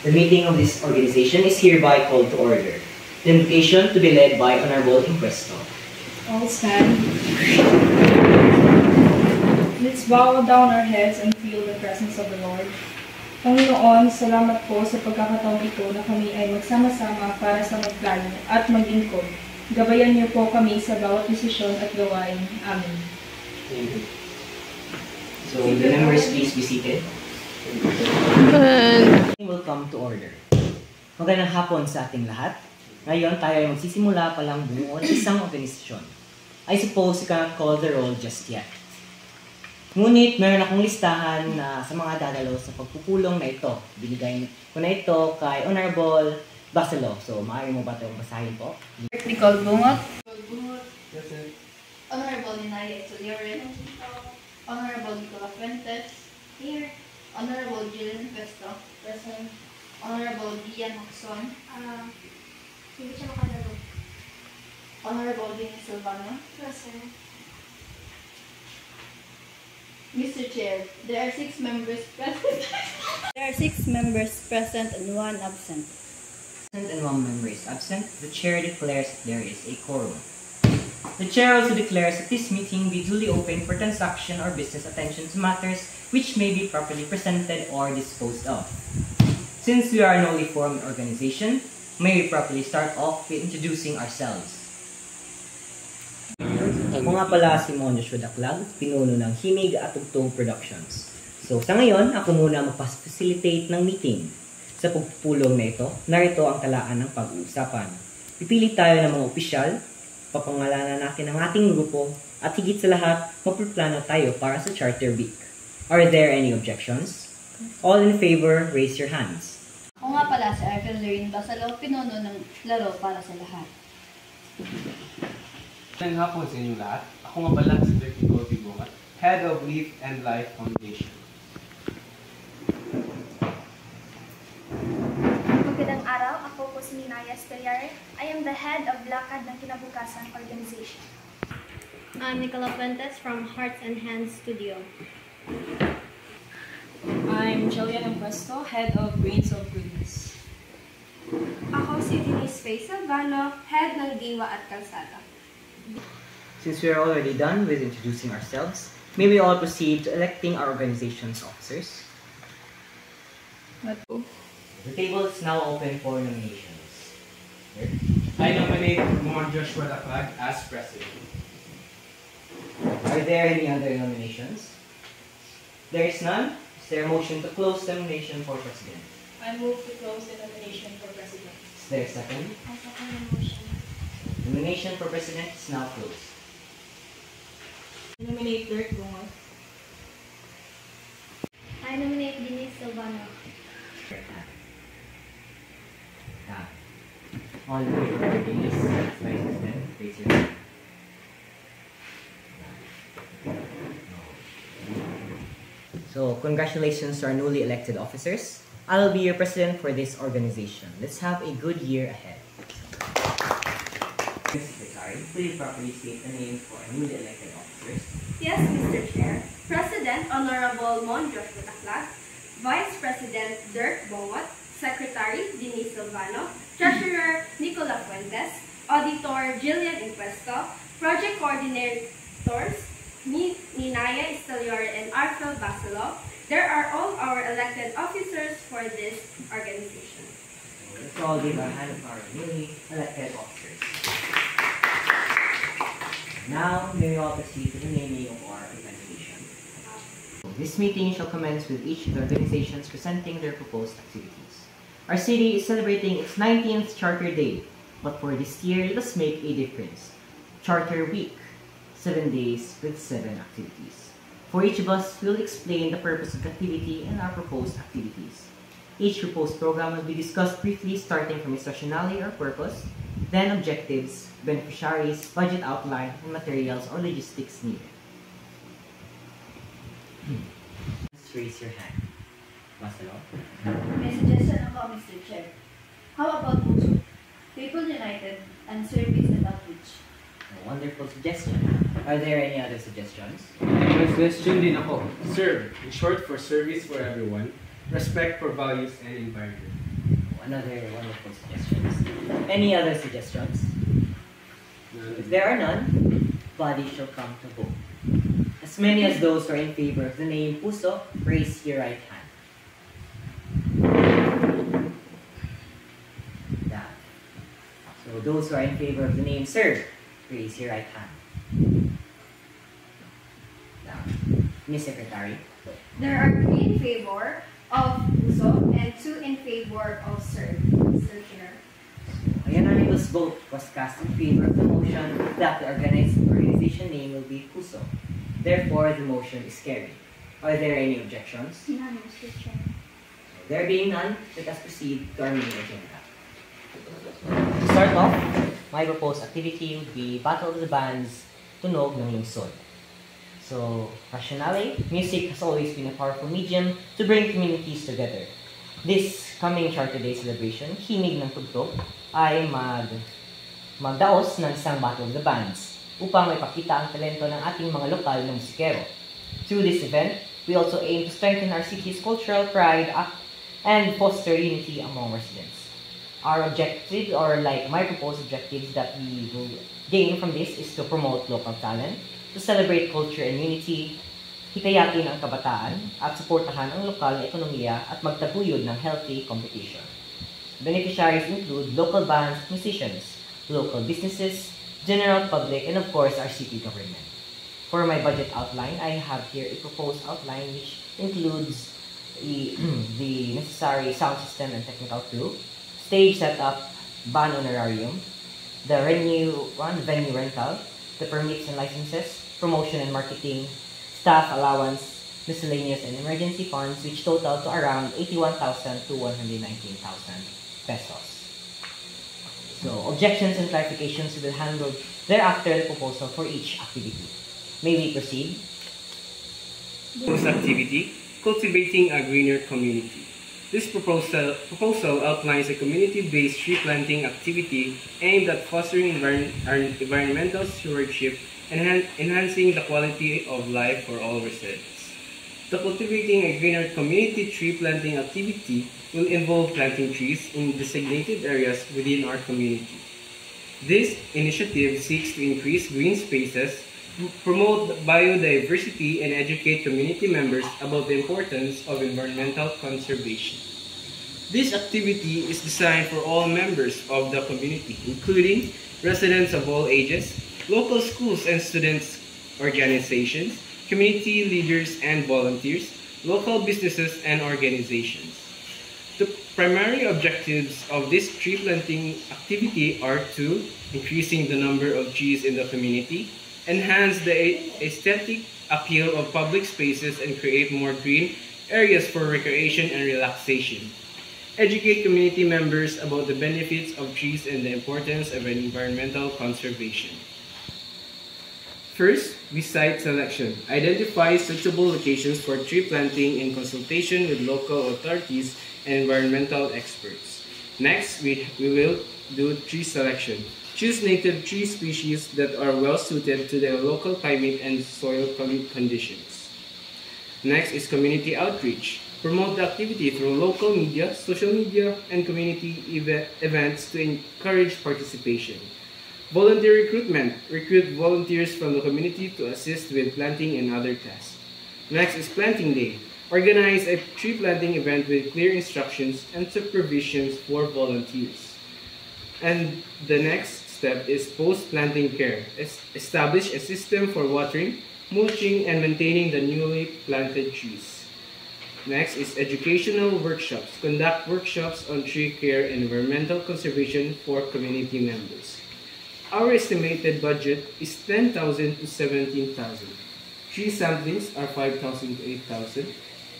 The meeting of this organization is hereby called to order. The invocation to be led by Honorable Inquesto. All stand. Let's bow down our heads and feel the presence of the Lord. Panginoon, salamat po sa pagkakataong ito na kami ay magsama-sama para sa magplano at maglingkod. Gabayan niyo po kami sa bawat desisyon at gawain. Amen. Amen. So, the members please be seated. Will come to order. Magandang hapon sa ating lahat. Ngayon, tayo ay magsisimula palang buo ng isang organisasyon. I suppose you cannot call the roll just yet. Ngunit, meron akong listahan sa mga dadalo sa pagpupulong na ito. Binigay ko na ito kay Honorable Basilo. So, maaari mo ba itong basahin po? Nicole Bungot. Yes, sir. Honorable Ninaya Ituliorin. Honorable Nicola Fuentes. Here. Honorable Jillian Pesto. Present. Honorable Dian Maxon. Hindi siya makadalo. Honorable Dennis Silvano. Present. Mr. Chair, there are 6 members present. There are 6 members present and 1 absent. And 1 member is absent. The chair declares that there is a quorum. The chair also declares that this meeting be duly open for transaction or business attention to matters which may be properly presented or disposed of. Since we are a newly formed organization, may we properly start off with introducing ourselves. Ako nga pala si Mon Joshua Daclag, pinuno ng Himig at Tugtog Productions. So sa ngayon, ako muna magpa-facilitate ng meeting. Sa pagpupulong na ito, narito ang talaan ng pag-uusapan. Pipili tayo ng mga opisyal, papangalanan natin ang ating grupo, at higit sa lahat, magplano tayo para sa Charter Week. Are there any objections? All in favor, raise your hands. Ako nga pala si Arthur Lorraine Basalo, pinuno ng Laro para sa Lahat. Magandang hapon sa inyong lahat. Ako nga pala si Dirk Nicole Bungot, Head of Leaf and Life Foundation. Magandang araw, ako po si Ninaya Stellare. I am the head of Lakad ng Kinabukasan Organization. I'm Nicola Fuentes from Hearts and Hands Studio. I'm Jillian Impuesto, head of Brains of Goodness. Ako si Denise Faye Silvano, head ng Diwa at Kalsada. Since we are already done with introducing ourselves, may we all proceed to electing our organization's officers. The table is now open for nominations. I nominate Mon Joshua Daclag as President. Are there any other nominations? There is none. Is there a motion to close the nomination for President? I move to close the nomination for President. Is there a second? I second the motion. The nomination for President is now closed. I nominate Dirk Bungot. I nominate Denise Silvano. All in favor of Denise as Vice President, raise your hand. So, congratulations to our newly elected officers. I will be your president for this organization. Let's have a good year ahead. Secretary, please properly state the names for our newly elected officers. Yes, Mr. Chair. President Honorable Mon Joshua Daclag, Vice President Dirk Bungot, Secretary Denise Silvano, Treasurer Nicola Fuentes, Auditor Jillian Impuesto, Project Coordinators Ninaya Ituliorin and Arthur Basilo. There are all our elected officers for this organization. Let's all give a hand to our newly elected officers. Now, may we all proceed to the naming of our organization. This meeting shall commence with each of the organizations presenting their proposed activities. Our city is celebrating its 19th Charter Day, but for this year, let us make a difference. Charter Week, 7 days with 7 activities. For each of us, we will explain the purpose of the activity and our proposed activities. Each proposed program will be discussed briefly starting from its rationale or purpose, Then objectives, beneficiaries, budget outline, and materials or logistics needed. Just raise your hand. Marcelo? May suggestion ako, Mr. Chair. How about PUSO? People United and Service and Outreach. A wonderful suggestion. Are there any other suggestions? May suggestion din ako. Serve, in short for service for everyone, respect for values and environment. Another wonderful suggestions. Any other suggestions? If there are none, body shall come to vote. As many as those who are in favor of the name Puso, raise your right hand. That. So those who are in favor of the name Serve, raise your right hand. Now, Miss Secretary. There are 3 in favor of PUSO and 2 in favor of SERV, Mr. Chair. A unanimous vote was cast in favor of the motion that the organization name will be PUSO. Therefore, the motion is carried. Are there any objections? None, Mr. Chair. There being none, let us proceed to our main agenda. To start off, my proposed activity would be Battle of the Bands, Tunog ng Lungsod. So, rationale, music has always been a powerful medium to bring communities together. This coming Charter Day celebration, Himig ng Tugtog, ay magdaos ng isang Battle of the Bands upang maipakita ang talento ng ating mga lokal na musikero. Through this event, we also aim to strengthen our city's cultural pride and foster unity among residents. Our objective, or like my proposed objectives that we will gain from this, is to promote local talent, to celebrate culture and unity, hikayatin ang kabataan, at suportahan ang lokal na ekonomiya at magtaguyod ng healthy competition. Beneficiaries include local bands, musicians, local businesses, general public, and of course our city government. For my budget outline, I have here a proposed outline which includes the necessary sound system and technical crew, stage setup, band honorarium, the venue rental, the permits and licenses, promotion and marketing, staff allowance, miscellaneous and emergency funds, which total to around 81,000 to 119,000 pesos. So, objections and clarifications will be handled thereafter the proposal for each activity. May we proceed? Proposed activity, cultivating a greener community. This proposal outlines a community-based tree planting activity aimed at fostering environmental stewardship and enhancing the quality of life for all residents. The cultivating a greener community tree planting activity will involve planting trees in designated areas within our community. This initiative seeks to increase green spaces, promote biodiversity, and educate community members about the importance of environmental conservation. This activity is designed for all members of the community, including residents of all ages, local schools and students organizations, community leaders and volunteers, local businesses and organizations. The primary objectives of this tree planting activity are to increasing the number of trees in the community, enhance the aesthetic appeal of public spaces and create more green areas for recreation and relaxation, educate community members about the benefits of trees and the importance of environmental conservation. First, we site selection. Identify suitable locations for tree planting in consultation with local authorities and environmental experts. Next, we will do tree selection. Choose native tree species that are well suited to their local climate and soil conditions. Next is community outreach. Promote the activity through local media, social media, and community events to encourage participation. Volunteer recruitment. Recruit volunteers from the community to assist with planting and other tasks. Next is planting day. Organize a tree planting event with clear instructions and supervisions for volunteers. And the next step is post-planting care. Establish a system for watering, mulching, and maintaining the newly planted trees. Next is educational workshops. Conduct workshops on tree care and environmental conservation for community members. Our estimated budget is 10,000 to 17,000. Tree samplings are 5,000 to 8,000.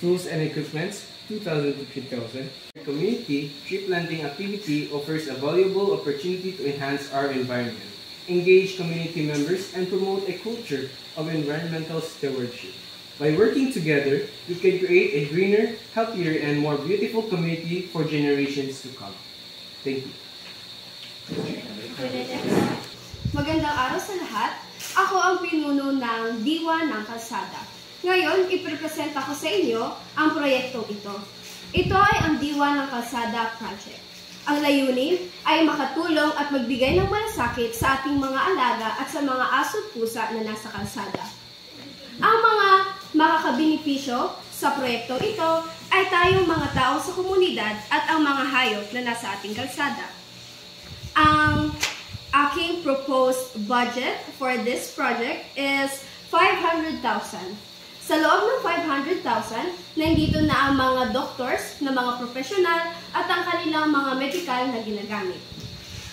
Tools and equipments 2,000 to 3,000. Community tree planting activity offers a valuable opportunity to enhance our environment, engage community members, and promote a culture of environmental stewardship. By working together, we can create a greener, healthier, and more beautiful community for generations to come. Thank you. Magandang araw sa lahat. Ako ang pinuno ng Diwa ng Kalsada. Ngayon, iprepresent ako sa inyo ang proyektong ito. Ito ay ang Diwa ng Kalsada Project. Ang layunin ay makatulong at magbigay ng malasakit sa ating mga alaga at sa mga aso at pusa na nasa kalsada. Ang mga makakabenepisyo sa proyektong ito ay tayong mga tao sa komunidad at ang mga hayop na nasa ating kalsada. Ang aking proposed budget for this project is 500,000. Sa loob ng 500,000, nandito na ang mga doctors na mga profesional at ang kanilang mga medical na ginagamit.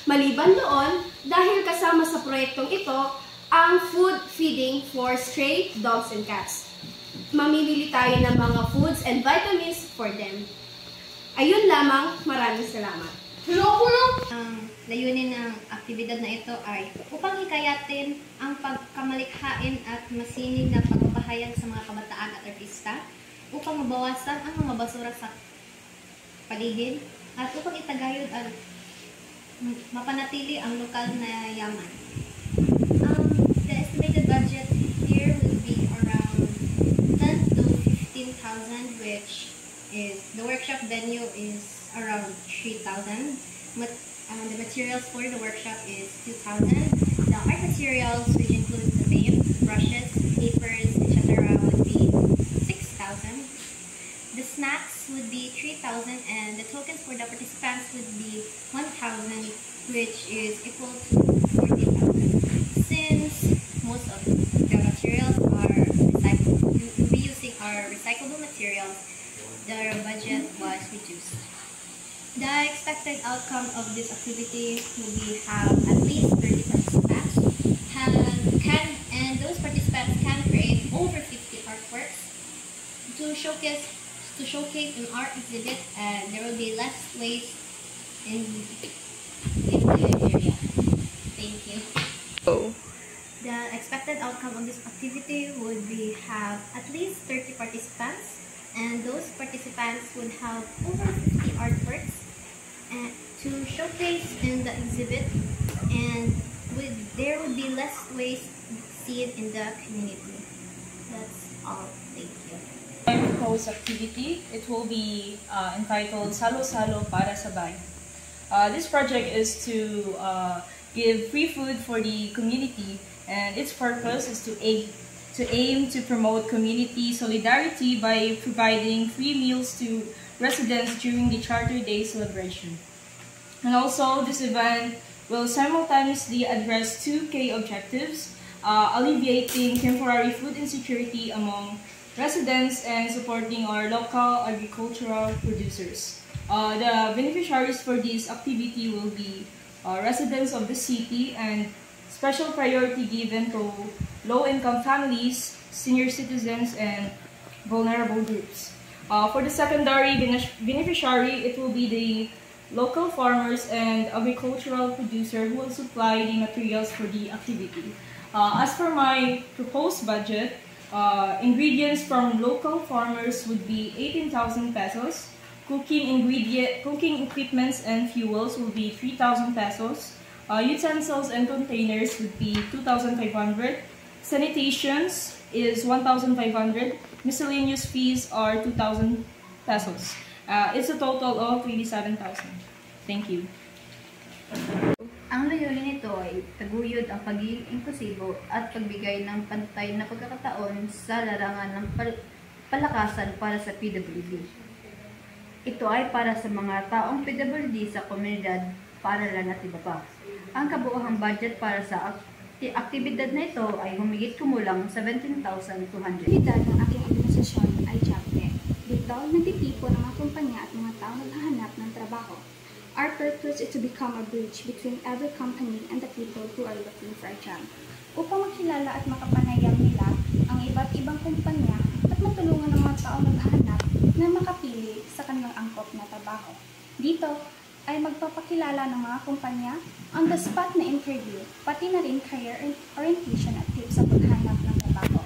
Maliban doon, dahil kasama sa proyektong ito, ang food feeding for stray dogs and cats. Mamimili tayo ng mga foods and vitamins for them. Ayun lamang, maraming salamat. Ang layunin ng aktibidad na ito ay upang hikayatin ang pagkamalikhain at masinig na pagpapahayag sa mga kabataan at artista, upang mabawasan ang mga basura sa paligid, at upang itagayod at mapanatili ang lokal na yaman. The estimated budget here will be around 10 to 15,000, which is the workshop venue is around 3,000. The materials for the workshop is 2,000. The art materials, which includes the paint, brushes, papers, etc., would be 6,000. The snacks would be 3,000, and the tokens for the participants would be 1,000, which is equal to 40,000. Since most of the materials are recyclable, reusing our recyclable materials, the budget was reduced. The expected outcome of this activity will be have at least 30 participants, and those participants can create over 50 artworks to showcase an art exhibit, and there will be less waste in the area. Thank you. The expected outcome of this activity would be have at least 30 participants, and those participants would have over 50 artworks to showcase in the exhibit, and there would be less waste seen in the community. That's all. Thank you. My proposed activity, it will be entitled Salo-Salo para sa Bayan. This project is to give free food for the community, and its purpose is to aim to promote community solidarity by providing free meals to residents during the Charter Day celebration. And also, this event will simultaneously address two key objectives, alleviating temporary food insecurity among residents and supporting our local agricultural producers. The beneficiaries for this activity will be residents of the city, and special priority given to low-income families, senior citizens, and vulnerable groups. For the secondary beneficiary, it will be the local farmers and agricultural producer who will supply the materials for the activity. As for my proposed budget, ingredients from local farmers would be 18,000 pesos. Cooking equipments and fuels will be 3,000 pesos. Utensils and containers would be 2,500. Sanitations is 1,500. Miscellaneous fees are 2,000 pesos. It's a total of 27,000. Thank you. Ang layunin nito ay taguyod ang pagiging inklusibo at pagbigay ng pantay na pagkakataon sa larangan ng palakasan para sa PWD. Ito ay para sa mga taong PWD sa komunidad, paaralan at iba pa. Ang kabuuang budget para sa aktibidad na ito ay humigit kumulang 17,200. Aktibidad ng aking administrasyon ay Chapter. Dito, nagtitipon ang mga kumpanya at mga tao naghahanap ng trabaho. Our purpose is to become a bridge between every company and the people who are looking for a job. Upang makilala at makapanayam nila ang iba't ibang kumpanya at matulungan ang mga tao naghahanap na makapili Dito ay magpapakilala ng mga kumpanya, on-the-spot na interview, pati na rin career orientation at tips sa paghanap ng trabaho.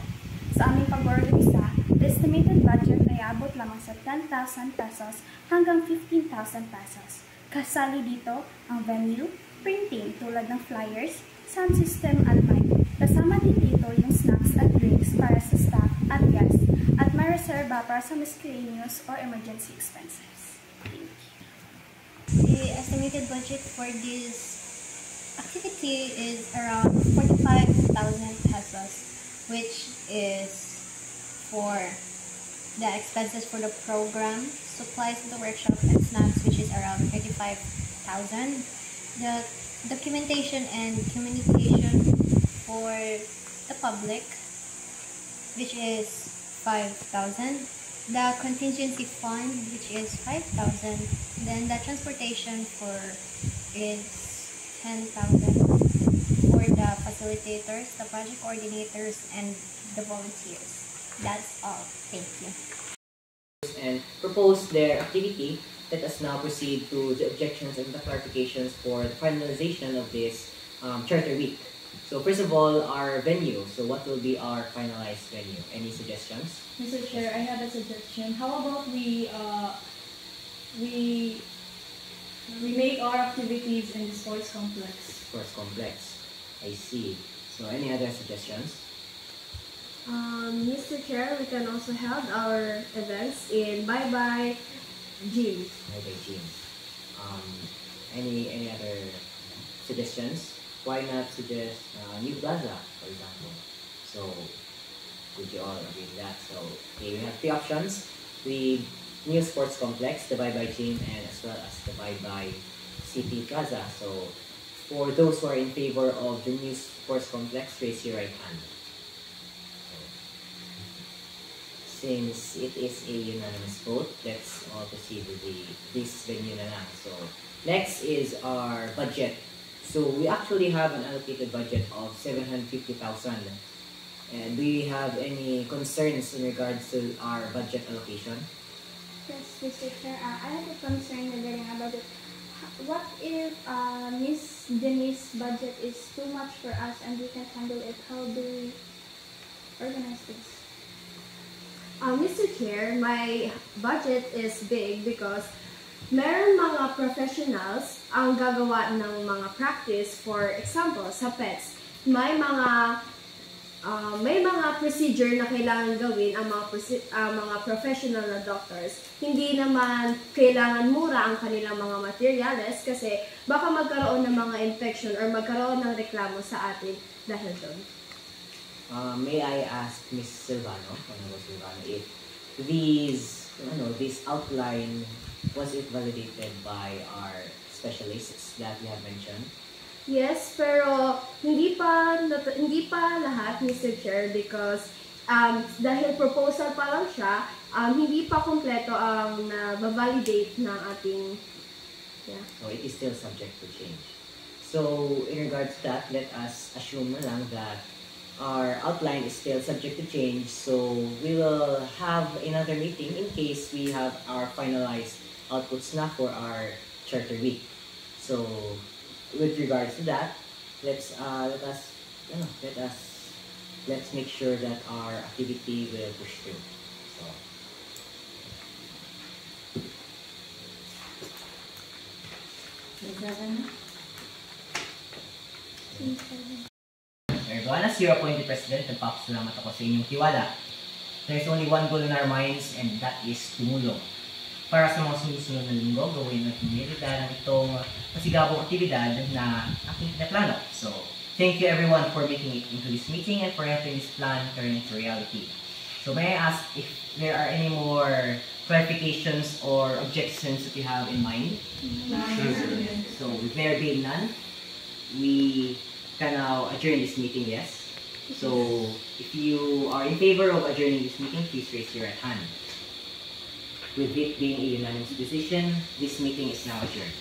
Sa aming pag-organisa, the estimated budget ay abot lamang sa 10,000 pesos hanggang 15,000 pesos. Kasali dito ang venue, printing tulad ng flyers, sound system at mic. Kasama din dito yung snacks at drinks para sa staff at guests at may reserva para sa miscellaneous or emergency expenses. Thank you. The estimated budget for this activity is around 45,000 pesos, which is for the expenses for the program, supplies to the workshop, and snacks, which is around 35,000. The documentation and communication for the public, which is 5,000. The contingency fund, which is 5,000. Then the transportation is 10,000 for the facilitators, the project coordinators, and the volunteers. That's all. Thank you. And propose their activity. Let us now proceed to the objections and the clarifications for the finalization of this Charter Week. So first of all, our venue. So what will be our finalized venue? Any suggestions? Mr. Chair, I have a suggestion. How about we make our activities in the sports complex? Sports complex. I see. So any other suggestions? Mr. Chair, we can also have our events in Bye Bye Gym. Okay, gym. Any other suggestions? Why not suggest New Plaza, for example? So, would you all agree with that? So, okay, we have three options: the new sports complex, the Bye Bye Gym, and as well as the Bye Bye City Plaza. So, for those who are in favor of the new sports complex, raise your right hand. Since it is a unanimous vote, let's all proceed with this venue na lang. So, next is our budget. So, we actually have an allocated budget of 750,000. And do you have any concerns in regards to our budget allocation? Yes, Mr. Chair, I have a concern regarding our budget. What if Miss Denise's budget is too much for us and we can't handle it? How do we organize this? Mr. Chair, my budget is big because meron mga professionals ang gagawa ng mga practice. For example, sa pets, may mga procedure na kailangan gawin ang mga professional na doctors. Hindi naman kailangan mura ang kanilang mga materials kasi baka magkaroon ng mga infection or magkaroon ng reklamo sa atin dahil doon. May I ask Ms. Silvano, if this outline, was it validated by our specialists that we have mentioned? Yes, pero hindi pa lahat, Mr. Chair, because dahil proposal pa lang siya, hindi pa kompleto ang na-validate ng ating So it is still subject to change. So in regards to that, let us assume na lang that our outline is still subject to change. So we will have another meeting in case we have our finalized outputs na for our Charter Week. So with regards to that, let's make sure that our activity will push through. So everyone, as your appointed president, nagpapasalamat ako sa inyong tiwala. There is only one goal in our minds, and that is tumulong. Para sa mga sumusunod na linggo, gawin natin nilidaan itong masigabong aktibidad na aking pinaplano. So, thank you everyone for making it into this meeting and for helping this plan turn into reality. So, may I ask if there are any more clarifications or objections that you have in mind? So, with there being none, we can now adjourn this meeting, yes? So, if you are in favor of adjourning this meeting, please raise your right hand. With it being a unanimous decision, this meeting is now adjourned.